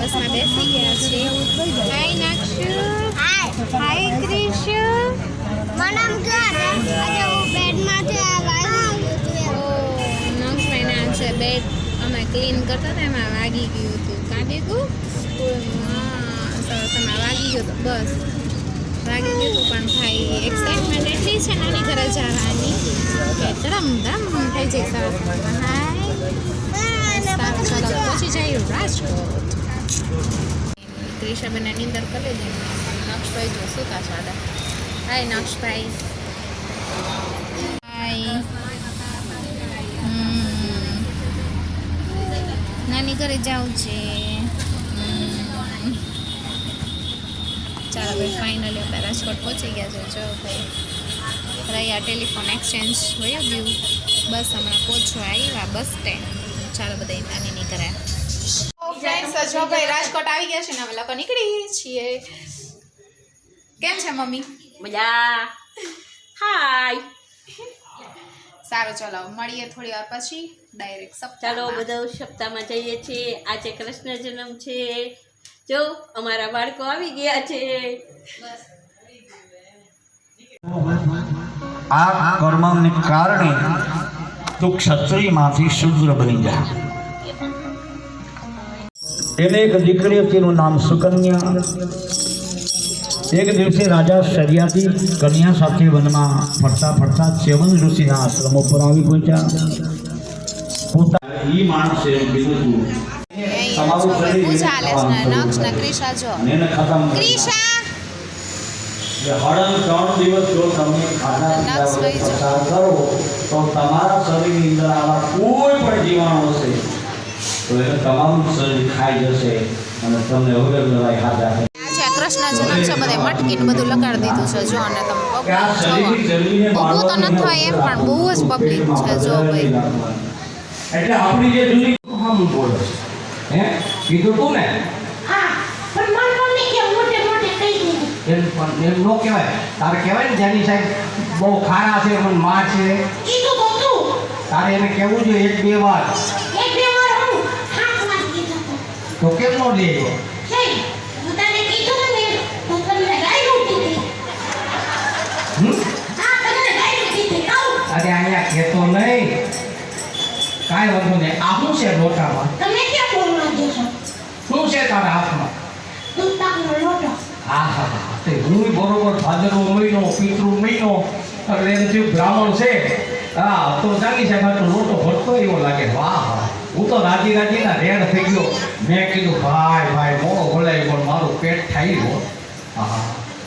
બસમાં બેસી ગયા છે. હાય નાક્ષુ, હાય ક્રિશ. મનમ કર આજે હું બેડમાંથી નક્ષભાઈને આ છે બેડ અમે ક્લીન કરતા હતા એમાં વાગી ગયું હતું. કાઢી ગયું સરસ એમાં વાગી ગયું હતું. બસ વાગી ગયું હતું પણ ભાઈ એક્સાઇટમેન્ટ એટલી છે નાની ઘરે જવાની કે ધડમ ધમ થઈ જાય. સરસ હાય ચાલો પછી જઈએ રાજકોટ. ક્રિશાબેન નીંદર કરી લીધી. નક્ષભાઈ જો સુતા સાડા. હાય નક્ષભાઈ. હાય. નાની ઘરે જાઉં છે. ચાલો ભાઈ ફાઇનલી આપણે રાજકોટ પહોંચી ગયા છે. જો ભાઈ રહ્યા ટેલિફોન એક્સચેન્જ વયું ગયું. બસ હમણાં પહોંચવા આવ્યા બસ સ્ટેન્ડ. ચાલો બધા નાની કરે. ફ્રેન્ડ્સ જો ભાઈ રાજકોટ આવી ગયા છે ને અમે લોકો નીકળી છીએ. કેમ છે મમ્મી? મજા. હાય. સારું ચલો મળીએ થોડી વાર પછી ડાયરેક્ટ સપ્તાહ. ચાલો બધા સપ્તાહમાં જઈએ છીએ. આજે કૃષ્ણ જન્મ છે. જો અમારા બાળકો આવી ગયા છે. આ કર્મને કારણે તું ક્ષત્રિયમાંથી શૂદ્ર બની જા. એને એક દીકરી હતી, એનું નામ સુકન્યા. એક દિવસે રાજા શરિયાથી કન્યા સાથે વનમાં ફરતા ફરતા ચ્યવન ઋષિના આશ્રમો પર આવી પહોંચ્યા. પોતાની માણસે કીધું તમારું શરીર ક્રિશા હળંગ 3 દિવસ જો તમે ખાધા પસાર કરો તો તમારા શરીરની અંદર આવા કોઈ પણ જીવાણુ હશે તો એને તમારું શરીર ખાઈ જશે અને તમને વગર લડાઈ ખાધા. આજે કૃષ્ણ જન્મ છે બધે મટકીને બધું લગાડી દીધું છે. જો અને તમે ઊભું તો ન થાય એમ પણ બહુ જ પબ્લિક છે. જો ભાઈ એટલે આપણી જે જૂની હમ બોલે હે કીધું તું ને એમ નો કહેવાય. તારે કહેવાય ને જાની સાહેબ બહુ ખારા છે પણ માં છે તારે એને કહેવું જોઈએ 1-2 વાર. તો કેમ નો લે? અરે અહીંયા કહેતો નહીં. કાંઈ વાંધો નહીં. આ શું છે લોટામાં? શું છે તારા હાથમાં? હા હા હા તે હું બરોબર ભાદરવો મહિનો પિતૃ મહિનો એટલે એને જે બ્રાહ્મણ છે હા તો જાગી સાહેબ તો લોટો ભરતો એવો લાગે. વાહ વાહ હું તો રાજી રાજીના રેડ થઈ ગયો. મેં કીધું ભાઈ ભાઈ મોડો બોલાય પણ મારું પેટ થાય ગયો. હા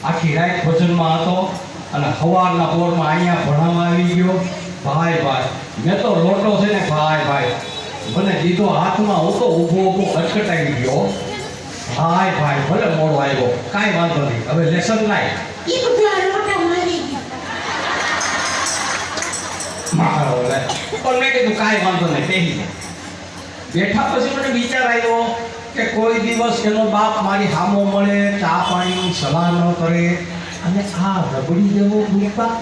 આખી રાત ભજનમાં હતો અને સવારના પોરમાં અહીંયા ભણવા આવી ગયો. ભાઈ ભાઈ મેં તો લોટો છે ને ભાઈ ભાઈ મને દીધો હાથમાં. હું તો ઊભો ઊભો ખચખટાવી ગયો. ભાઈ ભાઈ ભલે મોડો આવ્યો કાંઈ વાંધો નહીં. હવે લેસન લાય મારો લે પણ મેં કીધું કાંઈ વાંધો નહીં. બેઠા પછી મને વિચાર આવ્યો કે કોઈ દિવસ એનો બાપ મારી સામો મળે ચા પાણી સલાહ ન કરે અને આ રબડી જેવો મૂકતા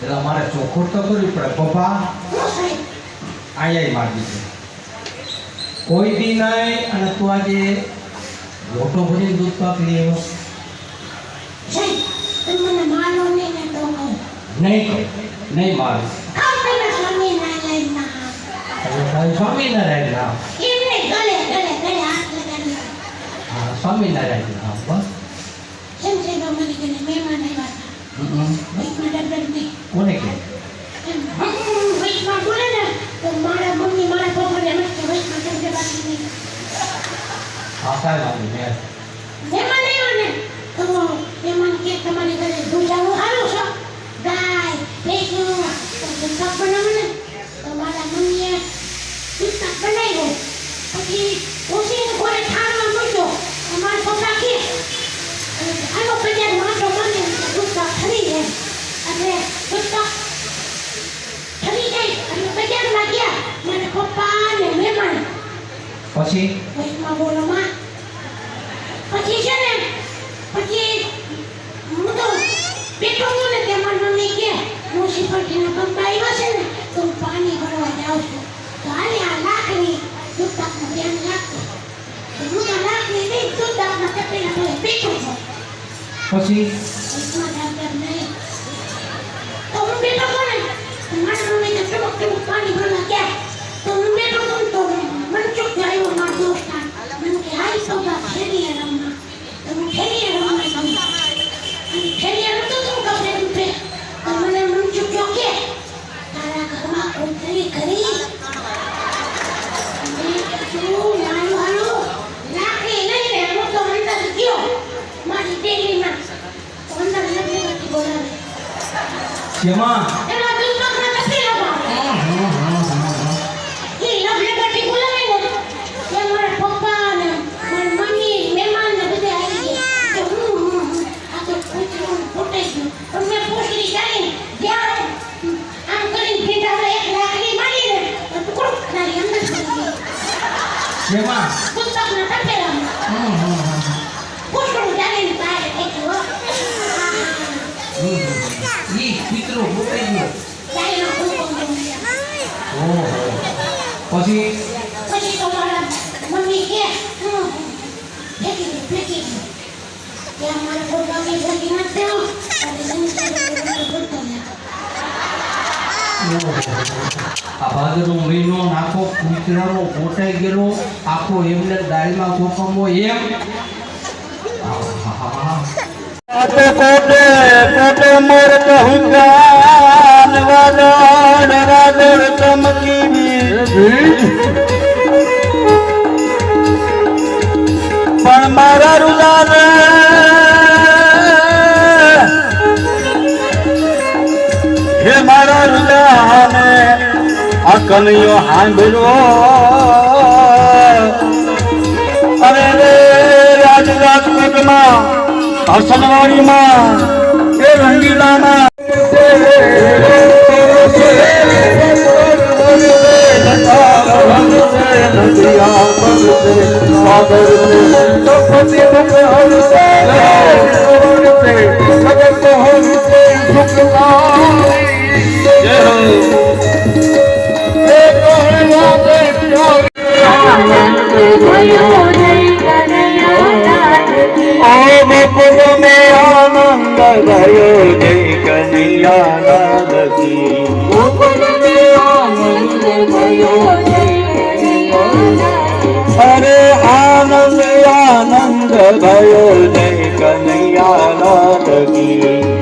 એટલે મારે ચોખ્ખું તો કરવી પડે. પપ્પા અહીંયા મારી દીધું કોઈ દી નહીં અને તું આજે લોટો ભરી દૂધ પાક લઈ આવ્યો નહીં મારું સ્વામિનારાયણ નામ હા સ્વામિનારાયણ નામ બસ. કોને કે પછી પછી છે ને પછી હું તો બેઠો હું ને તેમાં મમ્મી કે મ્યુનિસિપાલિટીના પંપા આવ્યા છે ને તો હું પાણી ભરવા જાઉં છું. તો હાલે આ લાકડી દૂધ પાકનું ધ્યાન રાખતો. હું પછી इसमें डॉक्टर नहीं तो हम बेटा कौन है तुम्हारे मम्मी ने टपक टपक पानी भरना क्या तो हम बेटा कौन तो मन चुप जाए वो मार दोस्त था मन के हाई तो बात खेली है रम्मा तो मैं खेली है रम्मा अरे खेली है तो तुम कब से तुम पे तो मैंने मन चुप क्यों किया तारा घरमा कोई तेरी करी શેમાં શેમાં ઈ પિતૃ ફૂટાઈ ગયો ઓહો પછી પછી તમારા મમ્મી કે ફેંકી દે ફેંકી દે ત્યાં મારા ફોટાની ફેંકી ના દેવો અને જમીન બોલતો ને આ ભાદરવો મહિનો નાખો કૂતરાનો ફૂટાઈ ગયેલો આખો એમને દાળમાં કોકમો એમ कोटे कोटे मोर कहूँगान वादन वादन चमकी पण मारा रुलाल हे मारा रुलाने अकनियो हांभरो अरे रे राज राजपूत मां हसनवाड़ी मां ए रंगीला मां मुकुंद में आनंद भयो जय कन्हैया लाल की मुकुंद में आनंद भयो जय कन्हैया अरे आनंद आनंद भयो जय कन्हैया लाल की